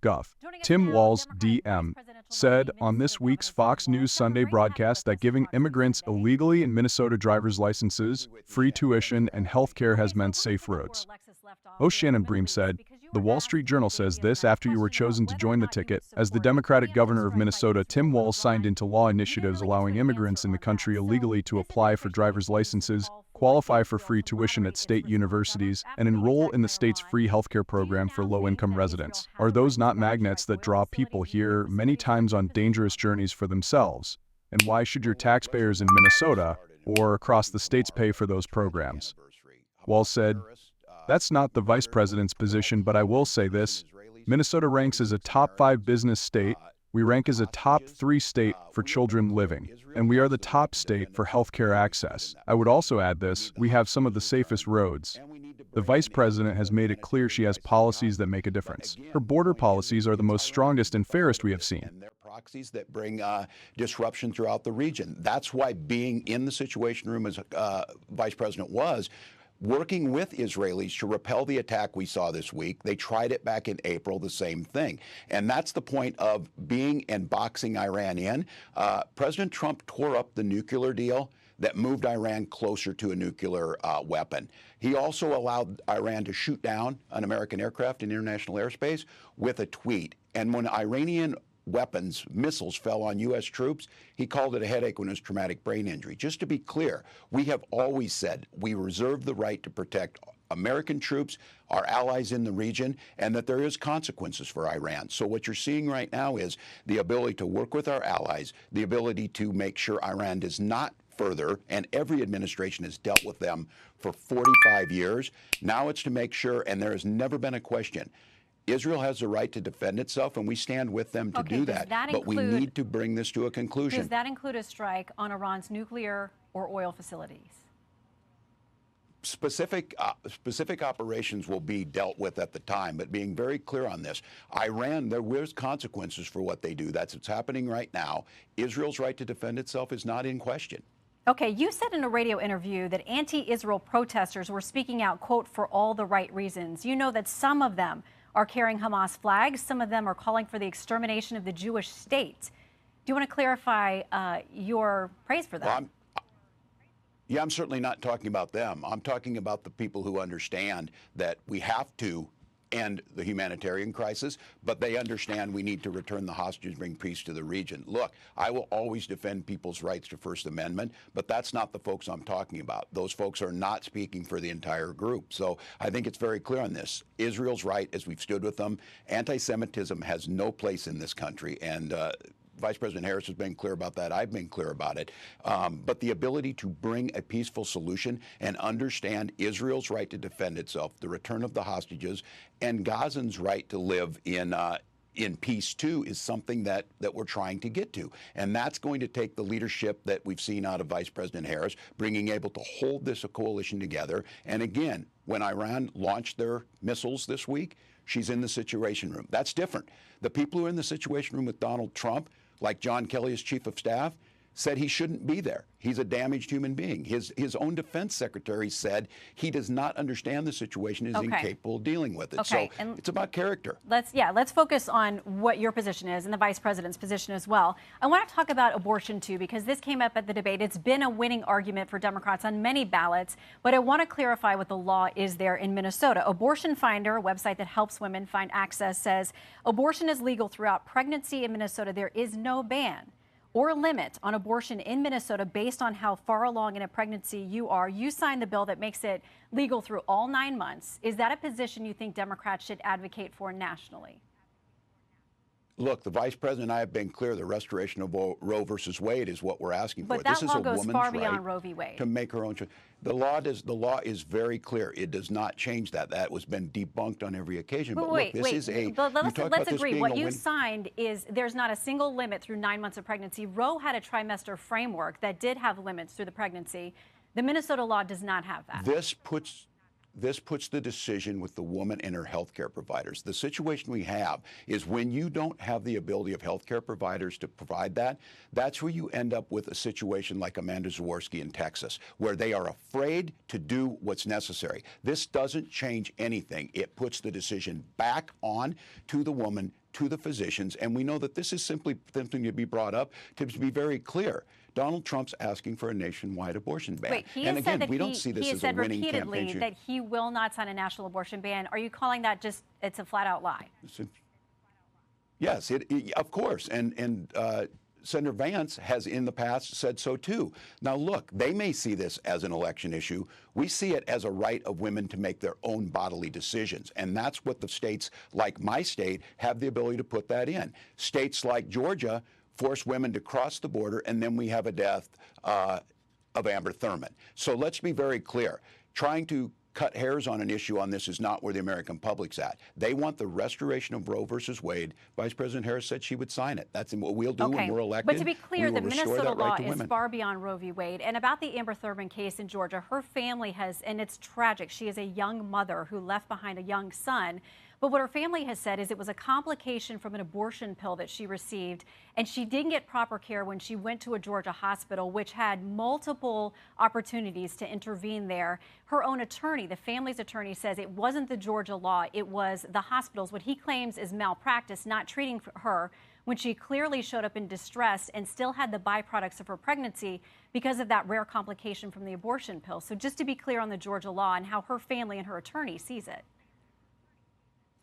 Gov. Tim Walz, DM, said on this week's Fox News Sunday broadcast that giving immigrants illegally in Minnesota driver's licenses, free tuition, and health care has meant safe roads. O'Shannon Bream said, "The Wall Street Journal says this after you were chosen to join the ticket. As the Democratic governor of Minnesota, Tim Walz signed into law initiatives allowing immigrants in the country illegally to apply for driver's licenses, qualify for free tuition at state universities, and enroll in the state's free healthcare program for low-income residents. Are those not magnets that draw people here, many times on dangerous journeys for themselves? And why should your taxpayers in Minnesota or across the states pay for those programs?" Walz said, "That's not the vice president's position, but I will say this. Minnesota ranks as a top 5 business state. We rank as a top 3 state for children living, and we are the top state for healthcare access. I would also add this, we have some of the safest roads. The vice president has made it clear she has policies that make a difference. Her border policies are the most strongest and fairest we have seen. They're proxies that bring disruption throughout the region. That's why being in the Situation Room as vice president was, working with Israelis to repel the attack we saw this week. They tried it back in April, the same thing. And that's the point of being and boxing Iran in. President Trump tore up the nuclear deal that moved Iran closer to a nuclear weapon. He also allowed Iran to shoot down an American aircraft in international airspace with a tweet. And when Iranian weapons, missiles fell on U.S. troops, he called it a headache when it was traumatic brain injury. Just to be clear, we have always said we reserve the right to protect American troops, our allies in the region, and that there is consequences for Iran. So what you're seeing right now is the ability to work with our allies, the ability to make sure Iran does not further, and every administration has dealt with them for 45 years. Now it's to make sure, and there has never been a question, Israel has the right to defend itself, and we stand with them to do that. But we need to bring this to a conclusion. Does that include a strike on Iran's nuclear or oil facilities? Specific operations will be dealt with at the time, but being very clear on this, Iran, there was consequences for what they do. That's what's happening right now. Israel's right to defend itself is not in question. Okay, you said in a radio interview that anti-Israel protesters were speaking out, quote, for all the right reasons. You know that some of them are carrying Hamas flags. Some of them are calling for the extermination of the Jewish state. Do you want to clarify your praise for that? Well, I'm certainly not talking about them. I'm talking about the people who understand that we have to end the humanitarian crisis, but they understand we need to return the hostages, bring peace to the region. Look, I will always defend people's rights to First Amendment, but that's not the folks I'm talking about. Those folks are not speaking for the entire group. So I think it's very clear on this. Israel's right, as we've stood with them. Anti-Semitism has no place in this country, and Vice President Harris has been clear about that. I've been clear about it. But the ability to bring a peaceful solution and understand Israel's right to defend itself, the return of the hostages, and Gazans' right to live in peace too is something that we're trying to get to. And that's going to take the leadership that we've seen out of Vice President Harris, being able to hold this coalition together. And again, when Iran launched their missiles this week, she's in the Situation Room. That's different. The people who are in the Situation Room with Donald Trump, like John Kelly as chief of staff, said he shouldn't be there. He's a damaged human being. His own defense secretary said he does not understand the situation, is incapable of dealing with it. So it's about character. Let's focus on what your position is and the vice president's position as well. I want to talk about abortion too, because this came up at the debate. It's been a winning argument for Democrats on many ballots, but I want to clarify what the law is there in Minnesota. Abortion Finder, a website that helps women find access, says abortion is legal throughout pregnancy in Minnesota. There is no ban or limit on abortion in Minnesota based on how far along in a pregnancy you are. You signed the bill that makes it legal through all 9 months. Is that a position you think Democrats should advocate for nationally? Look, the vice president and I have been clear. The restoration of Roe versus Wade is what we're asking for. But that law goes far beyond Roe v. Wade. To make her own choice. The law is very clear. It does not change that. That was been debunked on every occasion. But look, this is a. But let's agree. What you signed is there's not a single limit through 9 months of pregnancy. Roe had a trimester framework that did have limits through the pregnancy. The Minnesota law does not have that. This puts the decision with the woman and her health care providers. The situation we have is when you don't have the ability of health care providers to provide that, that's where you end up with a situation like Amanda Zaworski in Texas, where they are afraid to do what's necessary. This doesn't change anything. It puts the decision back on to the woman to the physicians, and we know that this is simply something to be brought up to be very clear. Donald Trump's asking for a nationwide abortion ban. Wait, he and has again, said that we don't see this as a winning campaign. he has said repeatedly that he will not sign a national abortion ban. Are you calling that just, it's a flat-out lie? Yes, of course. And Senator Vance has in the past said so too. Now look, they may see this as an election issue. We see it as a right of women to make their own bodily decisions. And that's what the states like my state have the ability to put that in. States like Georgia force women to cross the border, and then we have a death of Amber Thurman. So let's be very clear. Trying to cut hairs on an issue on this is not where the American public's at. They want the restoration of Roe versus Wade. Vice President Harris said she would sign it. That's what we'll do when we're elected. But to be clear, the Minnesota law right is far beyond Roe v. Wade. And about the Amber Thurman case in Georgia, her family has, and it's tragic, she is a young mother who left behind a young son. But what her family has said is it was a complication from an abortion pill that she received, and she didn't get proper care when she went to a Georgia hospital, which had multiple opportunities to intervene there. Her own attorney, the family's attorney, says it wasn't the Georgia law, it was the hospitals, what he claims is malpractice, not treating her when she clearly showed up in distress and still had the byproducts of her pregnancy because of that rare complication from the abortion pill. So just to be clear on the Georgia law and how her family and her attorney sees it.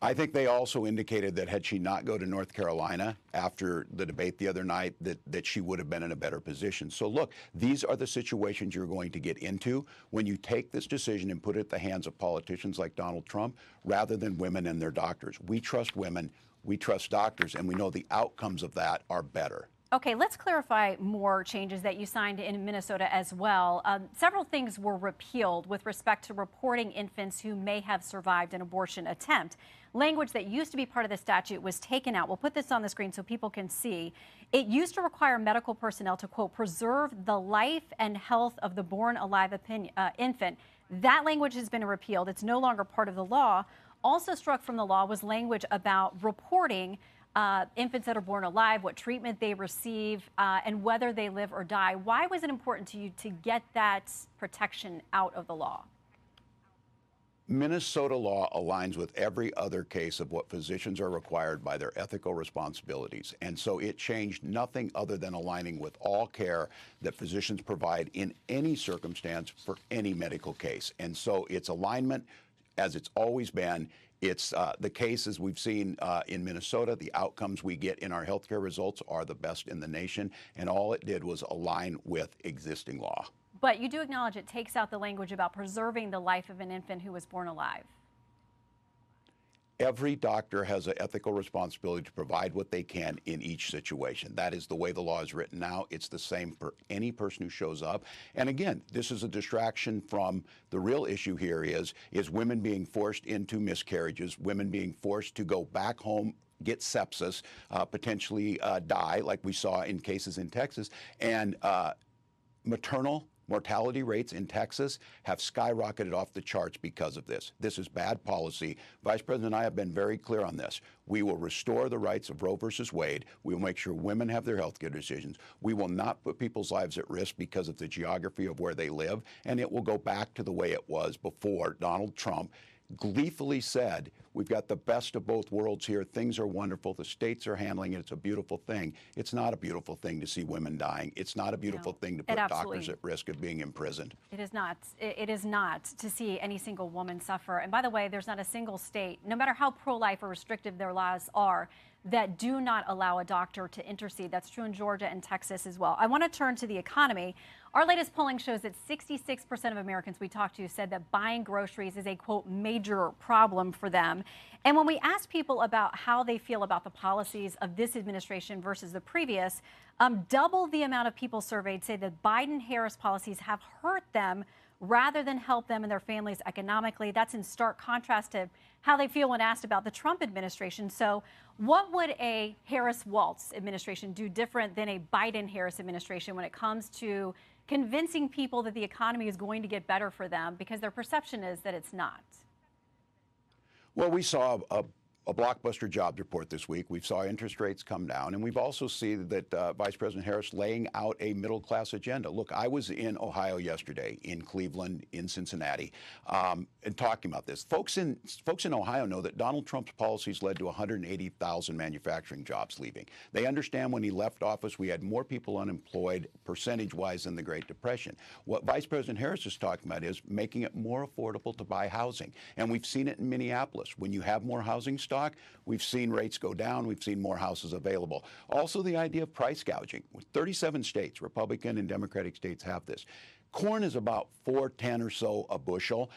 I think they also indicated that had she not go to North Carolina after the debate the other night, that she would have been in a better position. So look, these are the situations you're going to get into when you take this decision and put it in the hands of politicians like Donald Trump rather than women and their doctors. We trust women, we trust doctors, and we know the outcomes of that are better. Okay, let's clarify more changes that you signed in Minnesota as well. Several things were repealed with respect to reporting infants who may have survived an abortion attempt. Language that used to be part of the statute was taken out. We'll put this on the screen so people can see. It used to require medical personnel to, quote, preserve the life and health of the born alive infant. That language has been repealed. It's no longer part of the law. Also struck from the law was language about reporting infants that are born alive, what treatment they receive, and whether they live or die. Why was it important to you to get that protection out of the law? Minnesota law aligns with every other case of what physicians are required by their ethical responsibilities. And so it changed nothing other than aligning with all care that physicians provide in any circumstance for any medical case. And so it's alignment as it's always been. It's the cases we've seen in Minnesota, the outcomes we get in our healthcare results are the best in the nation. And all it did was align with existing law. But you do acknowledge it takes out the language about preserving the life of an infant who was born alive. Every doctor has an ethical responsibility to provide what they can in each situation. That is the way the law is written now. It's the same for any person who shows up. And again, this is a distraction from the real issue here is women being forced into miscarriages, women being forced to go back home, get sepsis, potentially die, like we saw in cases in Texas, and maternal mortality rates in Texas have skyrocketed off the charts because of this. This is bad policy. Vice President and I have been very clear on this. We will restore the rights of Roe versus Wade. We will make sure women have their health care decisions. We will not put people's lives at risk because of the geography of where they live, and it will go back to the way it was before Donald Trump gleefully said, we've got the best of both worlds here. Things are wonderful. The states are handling it. It's a beautiful thing. It's not a beautiful thing to see women dying. It's not a beautiful thing to put doctors at risk of being imprisoned. It is not. It is not to see any single woman suffer. And by the way, there's not a single state, no matter how pro-life or restrictive their laws are, that do not allow a doctor to intercede. That's true in Georgia and Texas as well. I want to turn to the economy. Our latest polling shows that 66% of Americans we talked to said that buying groceries is a, quote, major problem for them. And when we ask people about how they feel about the policies of this administration versus the previous, double the amount of people surveyed say that Biden-Harris policies have hurt them rather than help them and their families economically. That's in stark contrast to how they feel when asked about the Trump administration. So what would a Harris-Walz administration do different than a Biden-Harris administration when it comes to convincing people that the economy is going to get better for them because their perception is that it's not? Well, we saw a blockbuster jobs report this week. We saw interest rates come down, and we've also seen that Vice President Harris laying out a middle-class agenda. Look, I was in Ohio yesterday, in Cleveland, in Cincinnati, and talking about this. Folks in Ohio know that Donald Trump's policies led to 180,000 manufacturing jobs leaving. They understand when he left office, we had more people unemployed percentage-wise than the Great Depression. What Vice President Harris is talking about is making it more affordable to buy housing, and we've seen it in Minneapolis. When you have more housing stock, we've seen rates go down. We've seen more houses available. Also, the idea of price gouging. 37 states, Republican and Democratic states, have this. Corn is about $4.10 or so a bushel.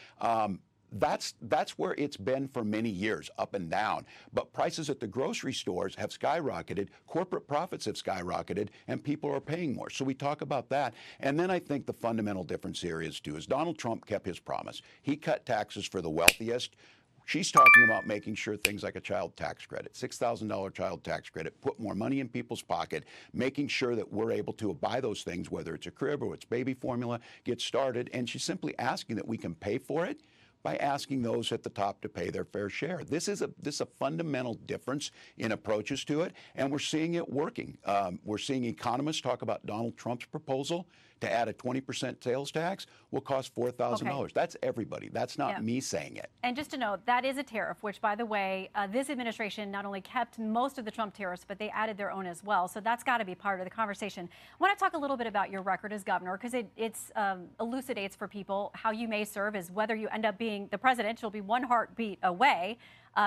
That's where it's been for many years, up and down. But prices at the grocery stores have skyrocketed, corporate profits have skyrocketed, and people are paying more. So we talk about that. And then I think the fundamental difference here is Donald Trump kept his promise. He cut taxes for the wealthiest. She's talking about making sure things like a child tax credit, $6,000 child tax credit, put more money in people's pocket, making sure that we're able to buy those things, whether it's a crib or it's baby formula, get started. And she's simply asking that we can pay for it by asking those at the top to pay their fair share. This is a fundamental difference in approaches to it, and we're seeing it working. We're seeing economists talk about Donald Trump's proposal to add a 20% sales tax will cost $4,000. Okay. That's everybody. That's not me saying it. And just to note, that is a tariff, which, by the way, this administration not only kept most of the Trump tariffs, but they added their own as well. So that's got to be part of the conversation. I want to talk a little bit about your record as governor, because it elucidates for people how you may serve as whether you end up being the president. You'll be one heartbeat away.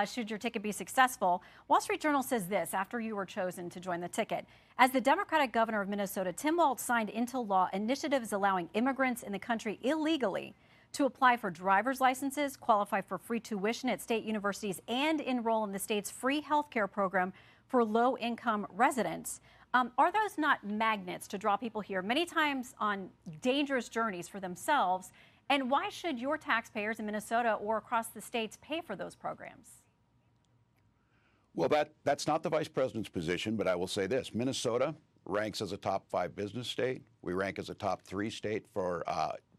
Should your ticket be successful. Wall Street Journal says this after you were chosen to join the ticket. As the Democratic governor of Minnesota, Tim Walz signed into law initiatives allowing immigrants in the country illegally to apply for driver's licenses, qualify for free tuition at state universities, and enroll in the state's free health care program for low-income residents. Are those not magnets to draw people here, many times on dangerous journeys for themselves? And why should your taxpayers in Minnesota or across the states pay for those programs? Well, that's not the vice president's position, but I will say this. Minnesota ranks as a top 5 business state. We rank as a top 3 state for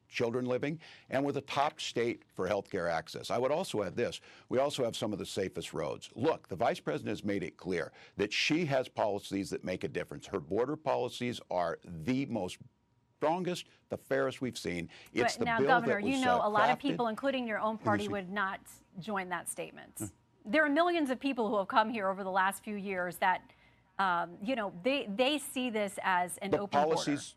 children living, and we're the top state for health care access. I would also add this. We also have some of the safest roads. Look, the vice president has made it clear that she has policies that make a difference. Her border policies are the most strongest, the fairest we've seen. It's the now, bill Governor, that was you know a lot of crafted. people, including your own party, would not join that statement. There are millions of people who have come here over the last few years that, they see this as an open policies,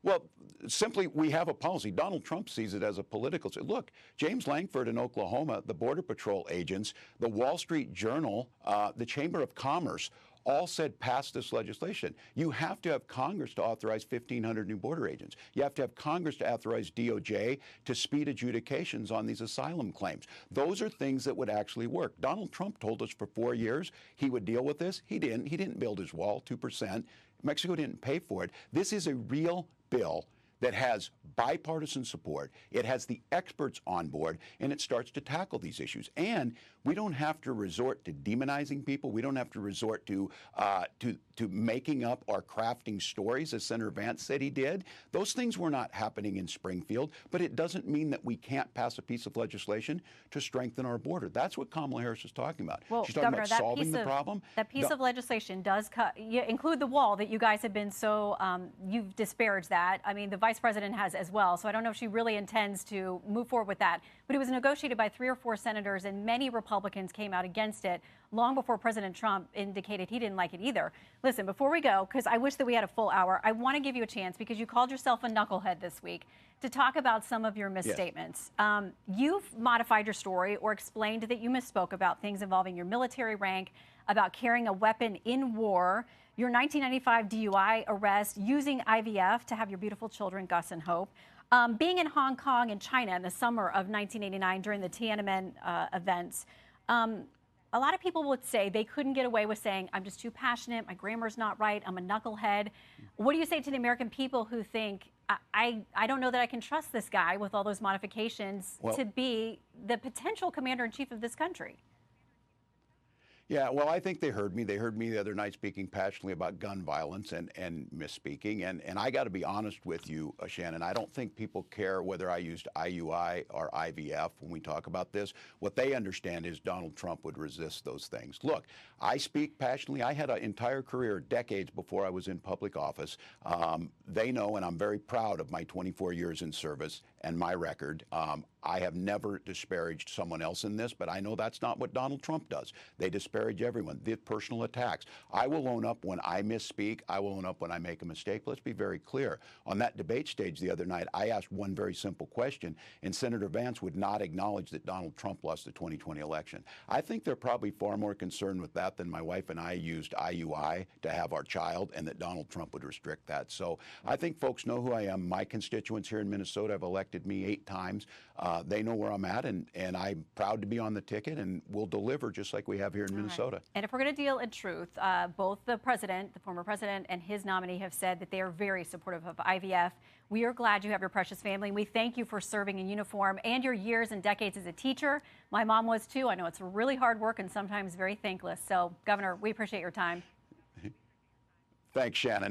border. Well, simply, we have a policy. Donald Trump sees it as a political. Look, James Langford in Oklahoma, the Border Patrol agents, the Wall Street Journal, the Chamber of Commerce, all said pass this legislation. You have to have Congress to authorize 1,500 new border agents. You have to have Congress to authorize DOJ to speed adjudications on these asylum claims. Those are things that would actually work. Donald Trump told us for 4 years he would deal with this. He didn't. He didn't build his wall, 2%. Mexico didn't pay for it. This is a real bill that has bipartisan support. It has the experts on board, and it starts to tackle these issues. And we don't have to resort to demonizing people. We don't have to resort to making up or crafting stories, as Senator Vance said he did. Those things were not happening in Springfield, but it doesn't mean that we can't pass a piece of legislation to strengthen our border. That's what Kamala Harris is talking about. Well, She's talking Governor, about solving the problem. That piece of legislation does include the wall that you guys have been so, you've disparaged that. I mean, the vice president has as well, so I don't know if she really intends to move forward with that. But it was negotiated by 3 or 4 senators, and many Republicans came out against it long before President Trump indicated he didn't like it either. Listen, before we go, because I wish that we had a full hour, I want to give you a chance, because you called yourself a knucklehead this week, to talk about some of your misstatements. Yes. You've modified your story or explained that you misspoke about things involving your military rank, about carrying a weapon in war, your 1995 DUI arrest, using IVF to have your beautiful children, Gus and Hope, being in Hong Kong and China in the summer of 1989 during the Tiananmen events. A lot of people would say they couldn't get away with saying, I'm just too passionate, my grammar's not right, I'm a knucklehead. What do you say to the American people who think, I don't know that I can trust this guy with all those modifications to be the potential commander-in-chief of this country? Yeah, well, I think they heard me. They heard me the other night speaking passionately about gun violence and misspeaking. And I got to be honest with you, Shannon, I don't think people care whether I used IUI or IVF when we talk about this. What they understand is Donald Trump would resist those things. Look, I speak passionately. I had an entire career, decades before I was in public office. They know, and I'm very proud of my 24 years in service and my record. I have never disparaged someone else in this, but I know that's not what Donald Trump does. They disparage everyone, the personal attacks. I will own up when I misspeak. I will own up when I make a mistake. Let's be very clear. On that debate stage the other night, I asked one very simple question, and Senator Vance would not acknowledge that Donald Trump lost the 2020 election. I think they're probably far more concerned with that than my wife and I used IUI to have our child, and that Donald Trump would restrict that. So I think folks know who I am. My constituents here in Minnesota have elected me 8 times. They know where I'm at, and I'm proud to be on the ticket, and we'll deliver just like we have here in Minnesota. Right. And if we're going to deal in truth, both the president, the former president, and his nominee have said that they are very supportive of IVF. We are glad you have your precious family. We thank you for serving in uniform and your years and decades as a teacher. My mom was too. I know it's really hard work and sometimes very thankless. So, Governor, we appreciate your time. Thanks, Shannon.